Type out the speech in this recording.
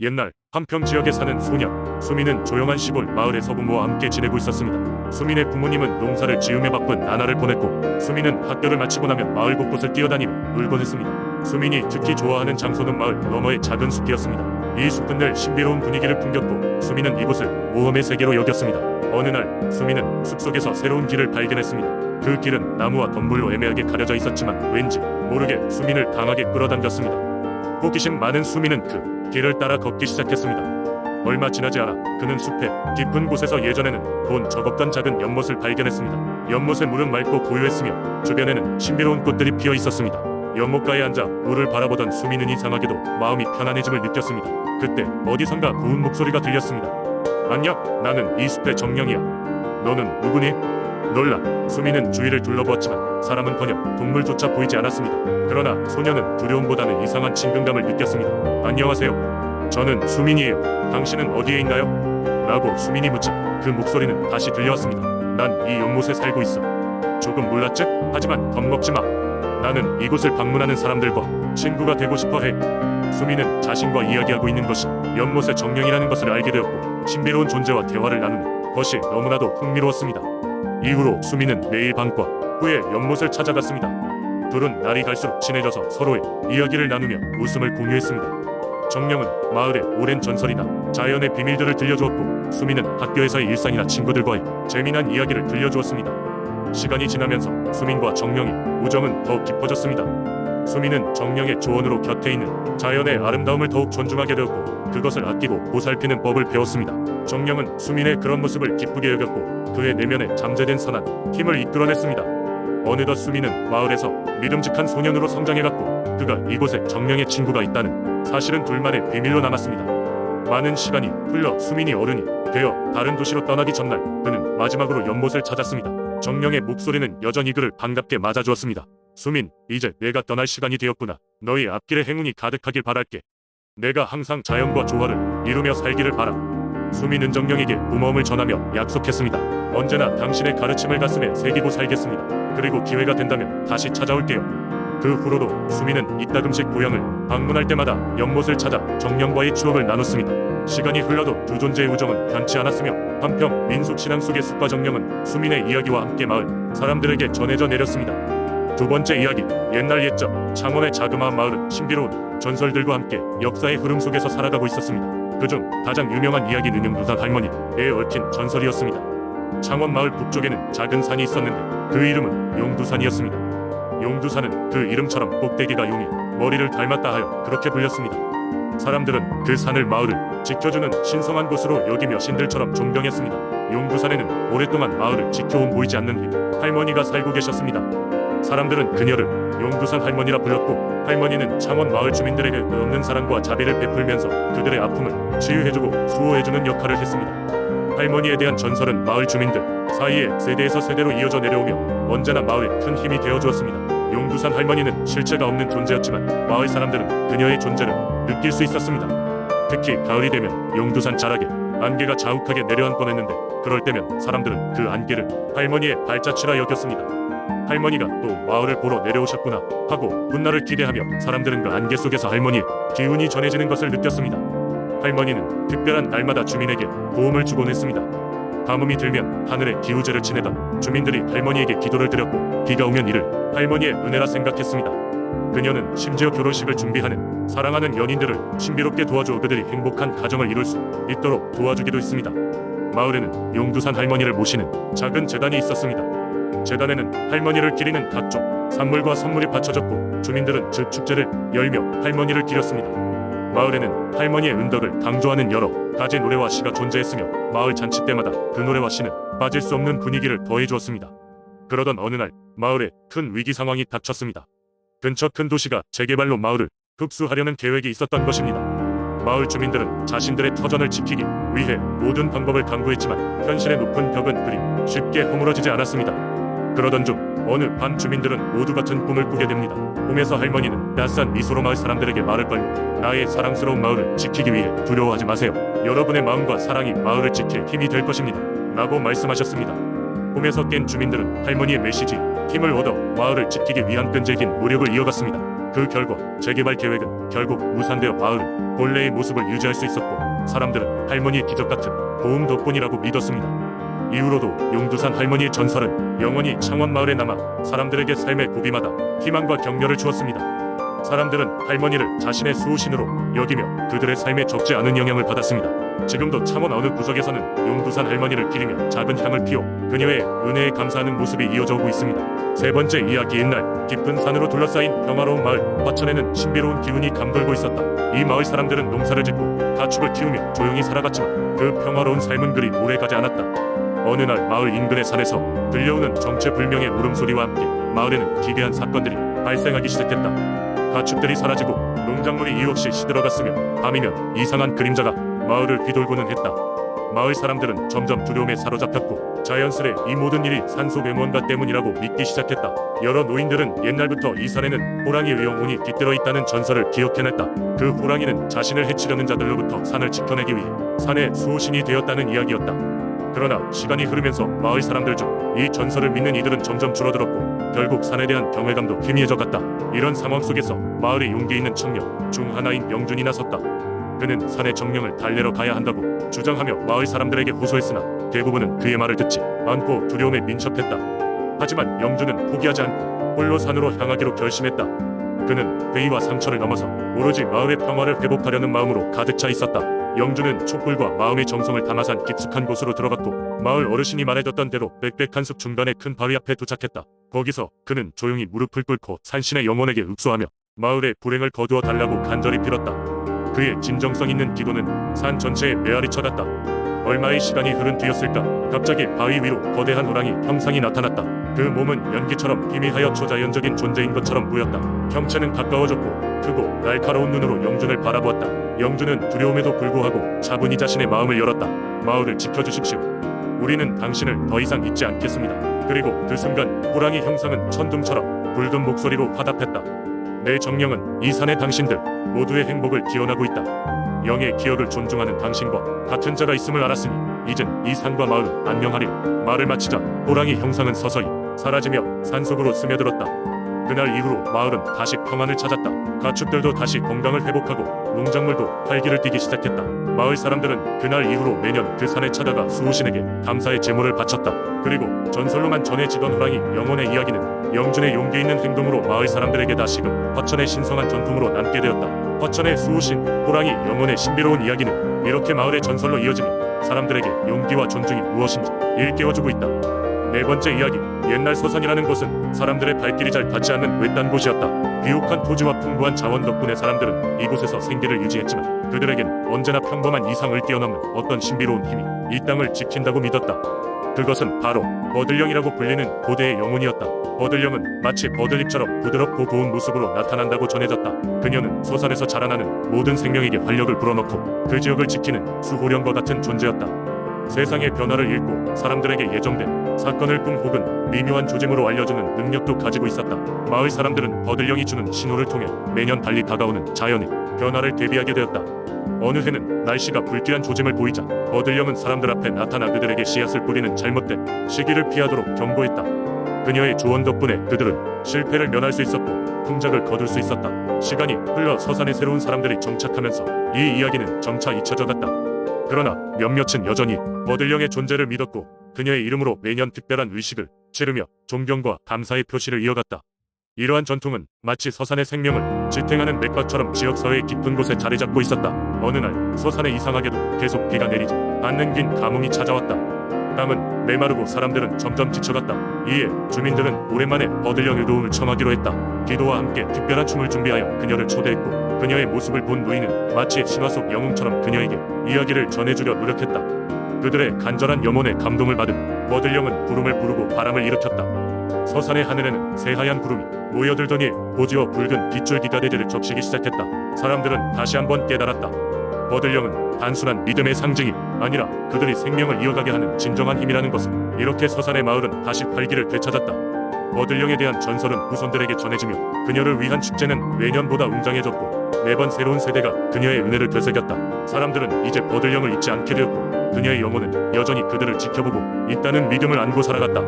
옛날 한평 지역에 사는 소년 수민은 조용한 시골 마을에서 부모와 함께 지내고 있었습니다. 수민의 부모님은 농사를 지으며 바쁜 나날을 보냈고 수민은 학교를 마치고 나면 마을 곳곳을 뛰어다니며 놀곤 했습니다. 수민이 특히 좋아하는 장소는 마을 너머의 작은 숲이었습니다. 이 숲은 늘 신비로운 분위기를 풍겼고 수민은 이곳을 모험의 세계로 여겼습니다. 어느 날 수민은 숲속에서 새로운 길을 발견했습니다. 그 길은 나무와 덤불로 애매하게 가려져 있었지만 왠지 모르게 수민을 강하게 끌어당겼습니다. 호기심 많은 수민은 그 길을 따라 걷기 시작했습니다. 얼마 지나지 않아 그는 숲의 깊은 곳에서 예전에는 본 적 없던 작은 연못을 발견했습니다. 연못의 물은 맑고 고요했으며 주변에는 신비로운 꽃들이 피어 있었습니다. 연못가에 앉아 물을 바라보던 수민은 이상하게도 마음이 편안해짐을 느꼈습니다. 그때 어디선가 고운 목소리가 들렸습니다. 안녕, 나는 이 숲의 정령이야. 너는 누구니? 놀라 수민은 주위를 둘러보았지만 사람은커녕 동물조차 보이지 않았습니다. 그러나 소녀는 두려움보다는 이상한 친근감을 느꼈습니다. 안녕하세요. 저는 수민이에요. 당신은 어디에 있나요? 라고 수민이 묻자 그 목소리는 다시 들려왔습니다. 난 이 연못에 살고 있어. 조금 놀랐지? 하지만 겁먹지 마. 나는 이곳을 방문하는 사람들과 친구가 되고 싶어 해. 수민은 자신과 이야기하고 있는 것이 연못의 정령이라는 것을 알게 되었고 신비로운 존재와 대화를 나누는 것이 너무나도 흥미로웠습니다. 이후로 수민은 매일 밤과 후에 연못을 찾아갔습니다. 둘은 날이 갈수록 친해져서 서로의 이야기를 나누며 웃음을 공유했습니다. 정령은 마을의 오랜 전설이나 자연의 비밀들을 들려주었고 수민은 학교에서의 일상이나 친구들과의 재미난 이야기를 들려주었습니다. 시간이 지나면서 수민과 정령의 우정은 더 깊어졌습니다. 수민은 정령의 조언으로 곁에 있는 자연의 아름다움을 더욱 존중하게 되었고 그것을 아끼고 보살피는 법을 배웠습니다. 정령은 수민의 그런 모습을 기쁘게 여겼고 그의 내면에 잠재된 선한 힘을 이끌어냈습니다. 어느덧 수민은 마을에서 믿음직한 소년으로 성장해갔고 그가 이곳에 정령의 친구가 있다는 사실은 둘만의 비밀로 남았습니다. 많은 시간이 흘러 수민이 어른이 되어 다른 도시로 떠나기 전날 그는 마지막으로 연못을 찾았습니다. 정령의 목소리는 여전히 그를 반갑게 맞아주었습니다. 수민, 이제 내가 떠날 시간이 되었구나. 너희 앞길에 행운이 가득하길 바랄게. 내가 항상 자연과 조화를 이루며 살기를 바라. 수민은 정령에게 고마움을 전하며 약속했습니다. 언제나 당신의 가르침을 가슴에 새기고 살겠습니다. 그리고 기회가 된다면 다시 찾아올게요. 그 후로도 수민은 이따금씩 고향을 방문할 때마다 연못을 찾아 정령과의 추억을 나눴습니다. 시간이 흘러도 두 존재의 우정은 변치 않았으며 한평 민속신앙 속의 숲과 정령은 수민의 이야기와 함께 마을 사람들에게 전해져 내렸습니다. 두 번째 이야기, 옛날 옛적 창원의 자그마한 마을은 신비로운 전설들과 함께 역사의 흐름 속에서 살아가고 있었습니다. 그중 가장 유명한 이야기는 용두산 할머니에 얽힌 전설이었습니다. 창원 마을 북쪽에는 작은 산이 있었는데 그 이름은 용두산이었습니다. 용두산은 그 이름처럼 꼭대기가 용의 머리를 닮았다 하여 그렇게 불렸습니다. 사람들은 그 산을 마을을 지켜주는 신성한 곳으로 여기며 신들처럼 존경했습니다. 용두산에는 오랫동안 마을을 지켜온 보이지 않는 할머니가 살고 계셨습니다. 사람들은 그녀를 용두산 할머니라 불렀고 할머니는 창원 마을 주민들에게 없는 사랑과 자비를 베풀면서 그들의 아픔을 치유해주고 수호해주는 역할을 했습니다. 할머니에 대한 전설은 마을 주민들 사이에 세대에서 세대로 이어져 내려오며 언제나 마을에 큰 힘이 되어주었습니다. 용두산 할머니는 실체가 없는 존재였지만 마을 사람들은 그녀의 존재를 느낄 수 있었습니다. 특히 가을이 되면 용두산 자락에 안개가 자욱하게 내려앉곤 했는데 그럴 때면 사람들은 그 안개를 할머니의 발자취라 여겼습니다. 할머니가 또 마을을 보러 내려오셨구나 하고 훗날을 기대하며 사람들은 그 안개 속에서 할머니의 기운이 전해지는 것을 느꼈습니다. 할머니는 특별한 날마다 주민에게 도움을 주곤 했습니다. 가뭄이 들면 하늘에 기우제를 지내던 주민들이 할머니에게 기도를 드렸고 비가 오면 이를 할머니의 은혜라 생각했습니다. 그녀는 심지어 결혼식을 준비하는 사랑하는 연인들을 신비롭게 도와줘 그들이 행복한 가정을 이룰 수 있도록 도와주기도 했습니다. 마을에는 용두산 할머니를 모시는 작은 제단이 있었습니다. 제단에는 할머니를 기리는 각종 산물과 선물이 바쳐졌고 주민들은 즉 축제를 열며 할머니를 기렸습니다. 마을에는 할머니의 은덕을 강조하는 여러 가지 노래와 시가 존재했으며 마을 잔치 때마다 그 노래와 시는 빠질 수 없는 분위기를 더해주었습니다. 그러던 어느 날 마을에 큰 위기 상황이 닥쳤습니다. 근처 큰 도시가 재개발로 마을을 흡수하려는 계획이 있었던 것입니다. 마을 주민들은 자신들의 터전을 지키기 위해 모든 방법을 강구했지만 현실의 높은 벽은 그리 쉽게 허물어지지 않았습니다. 그러던 중 어느 밤 주민들은 모두 같은 꿈을 꾸게 됩니다. 꿈에서 할머니는 낯선 미소로 마을 사람들에게 말을 걸며 나의 사랑스러운 마을을 지키기 위해 두려워하지 마세요. 여러분의 마음과 사랑이 마을을 지킬 힘이 될 것입니다. 라고 말씀하셨습니다. 꿈에서 깬 주민들은 할머니의 메시지 힘을 얻어 마을을 지키기 위한 끈질긴 노력을 이어갔습니다. 그 결과 재개발 계획은 결국 무산되어 마을은 본래의 모습을 유지할 수 있었고 사람들은 할머니의 기적 같은 도움 덕분이라고 믿었습니다. 이후로도 용두산 할머니의 전설은 영원히 창원 마을에 남아 사람들에게 삶의 고비마다 희망과 격려를 주었습니다. 사람들은 할머니를 자신의 수호신으로 여기며 그들의 삶에 적지 않은 영향을 받았습니다. 지금도 창원 어느 구석에서는 용두산 할머니를 기리며 작은 향을 피워 그녀의 은혜에 감사하는 모습이 이어져 오고 있습니다. 세 번째 이야기. 옛날 깊은 산으로 둘러싸인 평화로운 마을 화천에는 신비로운 기운이 감돌고 있었다. 이 마을 사람들은 농사를 짓고 가축을 키우며 조용히 살아갔지만 그 평화로운 삶은 그리 오래가지 않았다. 어느 날 마을 인근의 산에서 들려오는 정체불명의 울음소리와 함께 마을에는 기괴한 사건들이 발생하기 시작했다. 가축들이 사라지고 농작물이 이유 없이 시들어갔으며 밤이면 이상한 그림자가 마을을 휘돌고는 했다. 마을 사람들은 점점 두려움에 사로잡혔고 자연스레 이 모든 일이 산속 외무원가 때문이라고 믿기 시작했다. 여러 노인들은 옛날부터 이 산에는 호랑이의 영혼이 깃들어 있다는 전설을 기억해냈다. 그 호랑이는 자신을 해치려는 자들로부터 산을 지켜내기 위해 산의 수호신이 되었다는 이야기였다. 그러나 시간이 흐르면서 마을 사람들 중 이 전설을 믿는 이들은 점점 줄어들었고 결국 산에 대한 경외감도 희미해져 갔다. 이런 상황 속에서 마을의 용기 있는 청년 중 하나인 영준이 나섰다. 그는 산의 정령을 달래러 가야 한다고 주장하며 마을 사람들에게 호소했으나 대부분은 그의 말을 듣지 않고 두려움에 민첩했다. 하지만 영준은 포기하지 않고 홀로 산으로 향하기로 결심했다. 그는 회의와 상처를 넘어서 오로지 마을의 평화를 회복하려는 마음으로 가득 차 있었다. 영준은 촛불과 마음의 정성을 담아 산 깊숙한 곳으로 들어갔고 마을 어르신이 말해줬던 대로 빽빽한 숲 중간의 큰 바위 앞에 도착했다. 거기서 그는 조용히 무릎을 꿇고 산신의 영혼에게 읍소하며 마을의 불행을 거두어 달라고 간절히 빌었다. 그의 진정성 있는 기도는 산 전체에 메아리 쳐갔다. 얼마의 시간이 흐른 뒤였을까 갑자기 바위 위로 거대한 호랑이 형상이 나타났다. 그 몸은 연기처럼 희미하여 초자연적인 존재인 것처럼 보였다. 형체는 가까워졌고 크고 날카로운 눈으로 영준을 바라보았다. 영준은 두려움에도 불구하고 차분히 자신의 마음을 열었다. 마을을 지켜주십시오. 우리는 당신을 더 이상 잊지 않겠습니다. 그리고 그 순간 호랑이 형상은 천둥처럼 붉은 목소리로 화답했다. 내 정령은 이 산의 당신들 모두의 행복을 기원하고 있다. 영의 기억을 존중하는 당신과 같은 자가 있음을 알았으니 이젠 이 산과 마을은 안녕하리. 말을 마치자 호랑이 형상은 서서히 사라지며 산속으로 스며들었다. 그날 이후로 마을은 다시 평안을 찾았다. 가축들도 다시 건강을 회복하고 농작물도 활기를 띠기 시작했다. 마을 사람들은 그날 이후로 매년 그 산에 찾아가 수호신에게 감사의 제물을 바쳤다. 그리고 전설로만 전해지던 호랑이 영혼의 이야기는 영준의 용기 있는 행동으로 마을 사람들에게 다시금 화천의 신성한 전통으로 남게 되었다. 화천의 수호신 호랑이 영혼의 신비로운 이야기는 이렇게 마을의 전설로 이어지며 사람들에게 용기와 존중이 무엇인지 일깨워주고 있다. 네 번째 이야기. 옛날 서산이라는 곳은 사람들의 발길이 잘 닿지 않는 외딴 곳이었다. 비옥한 토지와 풍부한 자원 덕분에 사람들은 이곳에서 생계를 유지했지만 그들에겐 언제나 평범한 이상을 뛰어넘는 어떤 신비로운 힘이 이 땅을 지킨다고 믿었다. 그것은 바로 버들령이라고 불리는 고대의 영혼이었다. 버들령은 마치 버들잎처럼 부드럽고 고운 모습으로 나타난다고 전해졌다. 그녀는 서산에서 자라나는 모든 생명에게 활력을 불어넣고 그 지역을 지키는 수호령과 같은 존재였다. 세상의 변화를 읽고 사람들에게 예정된 사건을 꿈 혹은 미묘한 조짐으로 알려주는 능력도 가지고 있었다. 마을 사람들은 버들령이 주는 신호를 통해 매년 달리 다가오는 자연의 변화를 대비하게 되었다. 어느 해는 날씨가 불길한 조짐을 보이자 버들령은 사람들 앞에 나타나 그들에게 씨앗을 뿌리는 잘못된 시기를 피하도록 경고했다. 그녀의 조언 덕분에 그들은 실패를 면할 수 있었고 풍작을 거둘 수 있었다. 시간이 흘러 서산에 새로운 사람들이 정착하면서 이 이야기는 점차 잊혀져 갔다. 그러나 몇몇은 여전히 버들령의 존재를 믿었고 그녀의 이름으로 매년 특별한 의식을 치르며 존경과 감사의 표시를 이어갔다. 이러한 전통은 마치 서산의 생명을 지탱하는 맥박처럼 지역 사회의 깊은 곳에 자리 잡고 있었다. 어느 날 서산에 이상하게도 계속 비가 내리지 않는 긴 가뭄이 찾아왔다. 땅은 메마르고 사람들은 점점 지쳐갔다. 이에 주민들은 오랜만에 버들령의 도움을 청하기로 했다. 기도와 함께 특별한 춤을 준비하여 그녀를 초대했고 그녀의 모습을 본 노인은 마치 신화 속 영웅처럼 그녀에게 이야기를 전해주려 노력했다. 그들의 간절한 염원에 감동을 받은 버들령은 구름을 부르고 바람을 일으켰다. 서산의 하늘에는 새하얀 구름이 모여들더니 고지어 붉은 빗줄기가 대지를 적시기 시작했다. 사람들은 다시 한번 깨달았다. 버들령은 단순한 믿음의 상징이 아니라 그들이 생명을 이어가게 하는 진정한 힘이라는 것을. 이렇게 서산의 마을은 다시 활기를 되찾았다. 버들령에 대한 전설은 후손들에게 전해지며 그녀를 위한 축제는 매년보다 웅장해졌고 매번 새로운 세대가 그녀의 은혜를 되새겼다. 사람들은 이제 버들령을 잊지 않게 되었고 그녀의 영혼은 여전히 그들을 지켜보고 있다는 믿음을 안고 살아갔다.